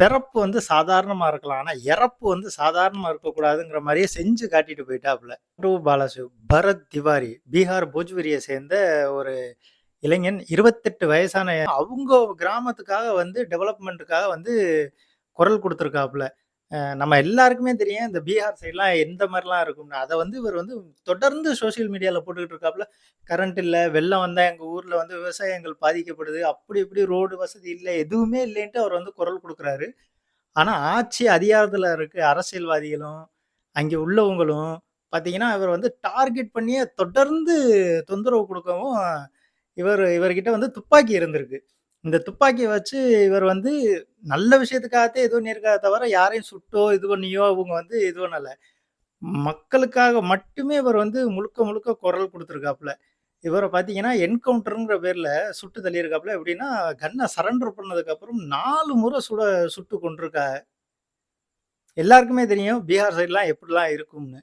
பிறப்பு வந்து சாதாரணமா இருக்கலாம். ஆனா, இறப்பு வந்து சாதாரணமா இருக்கக்கூடாதுங்கிற மாரியே செஞ்சு காட்டிட்டு போயிட்டாப்புல. பாலாசு, பரத் திவாரி, பீகார் போஜ்பூரிய சேர்ந்த ஒரு இளைஞன் 28 வயசான அவுங்க கிராமத்துக்காக வந்து டெவலப்மென்ட்க்காக வந்து குரல் குடுத்திருக்காப்புல. நம்ம எல்லாருக்குமே தெரியும். இந்த பீகார் சைட்லாம் எந்த மாரிலாம் இருக்கும்னு. அத வந்து இவரு வந்து தொடர்ந்து சோசியல் மீடியால போட்டுக்கிட்டு இருக்காப்புல. கரண்ட் இல்ல, வெள்ளம் வந்தா எங்க ஊர்ல வந்து விவசாயங்கள் பாதிக்கப்படுது. அப்படி இப்படி ரோடு வசதி இல்ல. எதுவுமே இல்லைன்ட்டு அவர் வந்து குரல் குடுக்குறாரு. ஆனா ஆட்சி அதிகாரத்துல இருக்க அரசியல்வாதிகளும், அங்கே உள்ளவங்களும் பார்த்தீங்கன்னா, இவர வந்து டார்கெட் பண்ணியே தொடர்ந்து தொந்தரவு குடுக்கவும், இவர்கிட்ட வந்து துப்பாக்கி இருந்திருக்கு. இந்த துப்பாக்கிய வச்சு இவர் வந்து நல்ல விஷயத்துக்காகத்தான் இது பண்ணியிருக்காரே தவிர, யாரையும் சுட்டோ, இது பண்ணியோ அவங்க வந்து இது பண்ணல. மக்களுக்காக மட்டுமே இவர் வந்து முழுக்க முழுக்க குரல் குடுத்திருக்காப்புல. இவர பார்த்தீங்கன்னா, என்கவுண்டர்ங்கிற பேர்ல சுட்டு தள்ளியிருக்காப்புல. எப்படின்னா, கன்ன சரண்டர் பண்ணதுக்கு அப்புறம் 4 முறை சுட்டு கொன்றுருக்காங்க. எல்லாருக்குமே தெரியும் பீகார் சைட்லாம் எப்படிலாம் இருக்கும்னு.